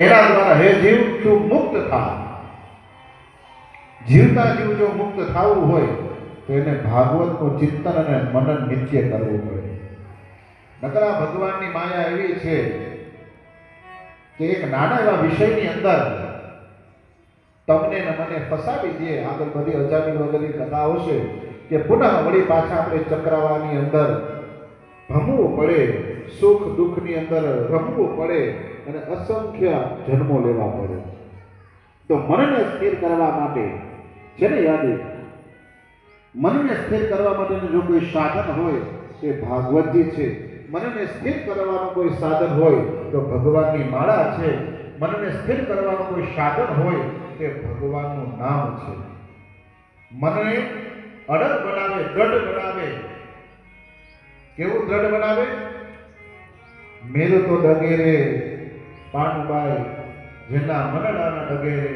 એના દ્વારા હે જીવ તું મુક્ત થા. જીવતા જીવ જો મુક્ત થવું હોય તો એને ભાગવતનું ચિંતન અને મનન નિત્ય કરવું પડે. નકર આ ભગવાનની માયા એવી છે કે એક નાના એવા વિષયની અંદર તમને ને મને ફસાવી દે. આગળ બધી અજાણી વગરની કથા આવશે કે પુનઃ વળી પાછા આપણે ચક્રાવાની અંદર ભમવું પડે, સુખ દુઃખની અંદર રમવું પડે અને અસંખ્ય જન્મો લેવા પડે. તો મનને સ્થિર કરવા માટે છે ને યાદી, મનને સ્થિર કરવા માટેનું જો કોઈ સાધન હોય તે ભાગવતજી છે. મનને સ્થિર કરવાનું કોઈ સાધન હોય તો ભગવાનની માળા છે. મનને સ્થિર કરવાનું કોઈ સાધન હોય તે ભગવાનનું નામ છે. મનને અડગ બનાવે, દ્રઢ બનાવે. કેવું દ્રઢ બનાવે? મેલ તો ડગે રે પાનબાઈ જેના મનડાના ડગે રે,